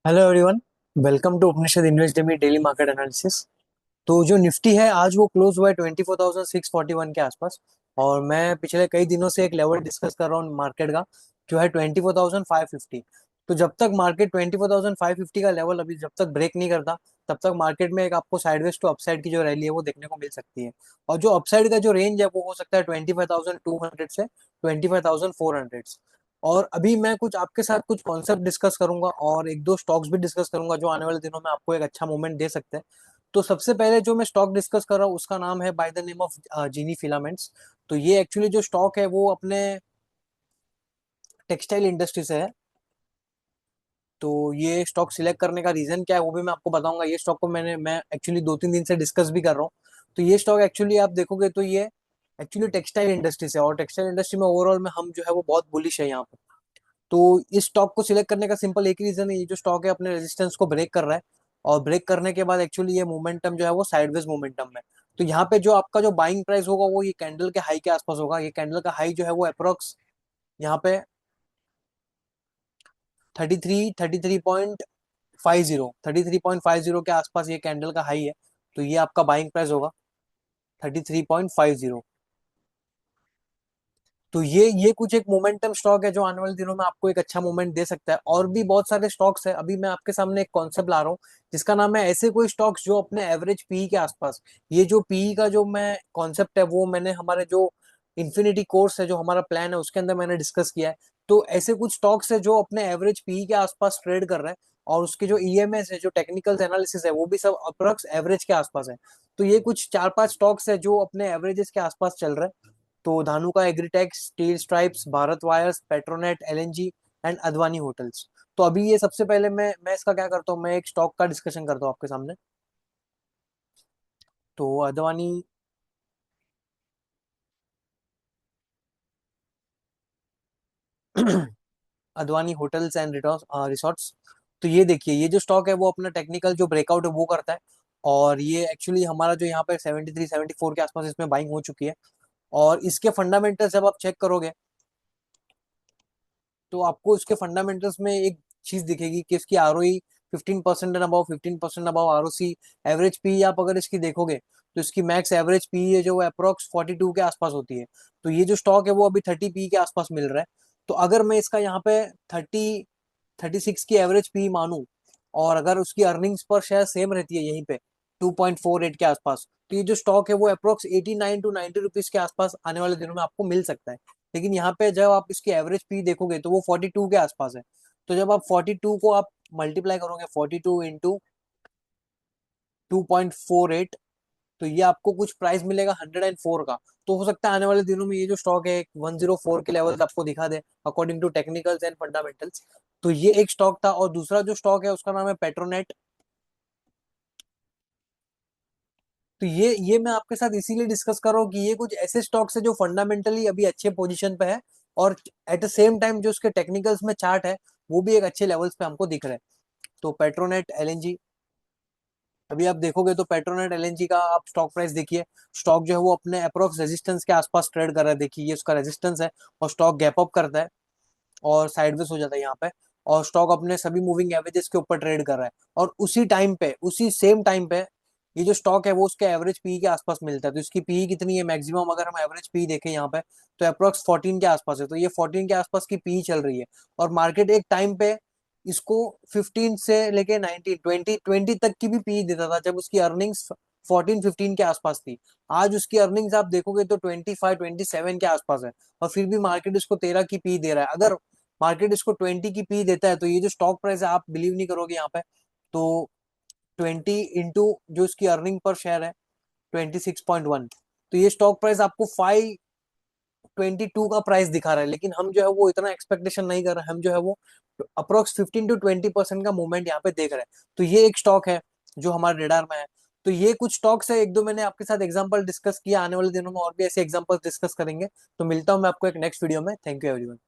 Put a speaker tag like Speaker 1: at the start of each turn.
Speaker 1: Hello everyone. Welcome to Upanishad invest demy daily market analysis. तो जो Nifty है आज वो क्लोज हुआ है 24,641 के आसपास। और मैं पिछले कई दिनों से एक लेवल डिस्कस कर रहा हूँ मार्केट का, जो है 24,550। तो जब तक मार्केट 24,550 का लेवल अभी जब तक ब्रेक नहीं करता, तब तक मार्केट में एक आपको साइडवेज टू अपसाइड की जो रैली है वो देखने को मिल सकती है। और जो अपसाइड का जो रेंज है वो हो सकता है 25,200 से 25,400। और अभी मैं कुछ आपके साथ कुछ कॉन्सेप्ट डिस्कस करूंगा और एक दो स्टॉक्स भी डिस्कस करूंगा जो आने वाले दिनों में आपको एक अच्छा मूवमेंट दे सकते हैं। तो सबसे पहले जो मैं स्टॉक डिस्कस कर रहा हूँ उसका नाम है बाय द नेम ऑफ जीनी फिलामेंट्स। तो ये एक्चुअली जो स्टॉक है वो अपने टेक्सटाइल इंडस्ट्री से है। तो ये स्टॉक सिलेक्ट करने का रीजन क्या है वो भी मैं आपको बताऊंगा। ये स्टॉक को मैं एक्चुअली 2-3 दिन से डिस्कस भी कर रहा हूँ। तो ये स्टॉक एक्चुअली आप देखोगे तो ये एक्चुअली टेक्सटाइल इंडस्ट्री से, और टेक्सटाइल इंडस्ट्री में ओवरऑल में हम जो है वो बहुत बुलिश है यहाँ पे। तो इस स्टॉक को सिलेक्ट करने का सिंपल एक ही रीजन है, ये जो स्टॉक है अपने रेजिस्टेंस को ब्रेक कर रहा है। और ब्रेक करने के बाद एक्चुअली ये मोमेंटम जो है वो साइडवेज मोमेंटम है। तो यहाँ पे जो आपका जो बाइंग प्राइस होगा वो ये कैंडल के हाई के आसपास होगा। ये कैंडल का हाई जो है वो अप्रोक्स यहाँ पे 33.50 के आसपास ये कैंडल का हाई है। तो ये आपका बाइंग प्राइस होगा 33.50। तो ये कुछ एक मोमेंटम स्टॉक है जो आने वाले दिनों में आपको एक अच्छा मोमेंट दे सकता है। और भी बहुत सारे स्टॉक्स है, अभी मैं आपके सामने एक कॉन्सेप्ट ला रहा हूँ जिसका नाम है ऐसे कोई स्टॉक्स जो अपने एवरेज पीई के आसपास। ये जो पीई का जो मैं कॉन्सेप्ट है वो मैंने हमारे जो इन्फिनिटी कोर्स है, जो हमारा प्लान है उसके अंदर मैंने डिस्कस किया है। तो ऐसे कुछ स्टॉक्स है जो अपने एवरेज पीई के आसपास ट्रेड कर रहे हैं। और उसके जो ईएमएस है, जो टेक्निकल एनालिसिस है, वो भी सब अप्रोक्स एवरेज के आसपास है। तो ये कुछ 4-5 स्टॉक्स है जो अपने एवरेजेस के आसपास चल रहे हैं। तो Dhanuka agritechs, steel stripes, Bharat wires, Petronet, LNG and Advani hotels. तो अभी ये सबसे पहले मैं इसका क्या करता हूँ, मैं एक स्टॉक का डिस्कशन करता हूँ आपके सामने। तो Advani Advani hotels and resorts. तो ये देखिए, ये जो स्टॉक है वो अपना टेक्निकल जो ब्रेकआउट है वो करता है। और ये एक्चुअली हमारा जो यहाँ पे 73-74 के आसपास इसमें बाइंग हो चुकी है। और इसके फंडामेंटल्स जब आप चेक करोगे तो आपको इसके फंडामेंटल्स में एक चीज दिखेगी कि इसकी ROE 15% and above, 15% above ROC. Average P आप अगर इसकी देखोगे तो इसकी मैक्स एवरेज पी है जो अप्रोक्स 42 के आसपास होती है। तो ये जो स्टॉक है वो अभी 30 पी के आसपास मिल रहा है। तो अगर मैं इसका यहाँ पे 36 की एवरेज पी मानूं, और अगर उसकी अर्निंग्स पर शेयर सेम रहती है यहीं पे 2.48 के आसपास, तो ये जो स्टॉक है वो अप्रोक्स 89 to 90 रुपीज के आसपास आने वाले दिनों में आपको मिल सकता है। लेकिन यहाँ पे जब आप इसकी एवरेज पी देखोगे तो वो 42 के आसपास है। तो जब आप 42 को आप मल्टीप्लाई करोगे 42 into 2.48, तो ये आपको कुछ प्राइस मिलेगा 104 का। तो हो सकता है आने वाले दिनों में ये जो स्टॉक है 104 के लेवल आपको दिखा दे according to technicals and fundamentals. तो ये एक स्टॉक था। और दूसरा जो स्टॉक है उसका नाम है पेट्रोनेट। तो ये मैं आपके साथ इसीलिए डिस्कस कर रहा हूँ कि ये कुछ ऐसे स्टॉक्स है जो फंडामेंटली अभी अच्छे पोजीशन पे है। और एट द सेम टाइम जो उसके टेक्निकल्स में चार्ट है वो भी एक अच्छे लेवल्स पे हमको दिख रहा है। तो पेट्रोनेट एलएनजी, अभी आप देखोगे तो पेट्रोनेट एलएनजी का आप स्टॉक प्राइस देखिए। स्टॉक जो है वो अपने अप्रोक्स रेजिस्टेंस के आसपास ट्रेड कर रहा है। देखिए ये उसका रेजिस्टेंस है। और स्टॉक गैप अप करता है और साइडवेज हो जाता है यहाँ पे। और स्टॉक अपने सभी मूविंग एवरेजेस के ऊपर ट्रेड कर रहा है। और उसी टाइम पे, उसी सेम टाइम पे ये जो स्टॉक है वो उसके एवरेज पी के आसपास मिलता है। तो इसकी पी कितनी है मैक्सिमम, अगर हम एवरेज पी देखें यहाँ पे तो अप्रोक्स 14 के आसपास है। तो ये 14 के आसपास की पी चल रही है। और मार्केट एक टाइम पे इसको 15 से लेके 19 20 तक की भी पी देता था जब उसकी अर्निंग्स 14-15 के आसपास थी। आज उसकी अर्निंग्स आप देखोगे तो 25-27 के आसपास है। और फिर भी मार्केट इसको 13 की पी दे रहा है। अगर मार्केट इसको 20 की पी देता है तो ये जो स्टॉक प्राइस है आप बिलीव नहीं करोगे यहाँ पे। तो 20 जो इसकी अर्निंग पर शेयर है 26.1। तो ये स्टॉक प्राइस आपको 522 का प्राइस दिखा रहा है। लेकिन हम जो है वो इतना एक्सपेक्टेशन नहीं कर रहे हैं। हम जो है वो अप्रोक्स 15-20% का मूवमेंट यहाँ पे देख रहे हैं। तो ये एक स्टॉक है जो हमारे रेडार में है। तो ये कुछ स्टॉक्स है, एक दो मैंने आपके साथ एग्जांपल डिस्कस किया। आने वाले दिनों में और भी ऐसे एग्जांपल डिस्कस करेंगे। तो मिलता हूँ मैं आपको एक नेक्स्ट वीडियो में। Thank you everyone.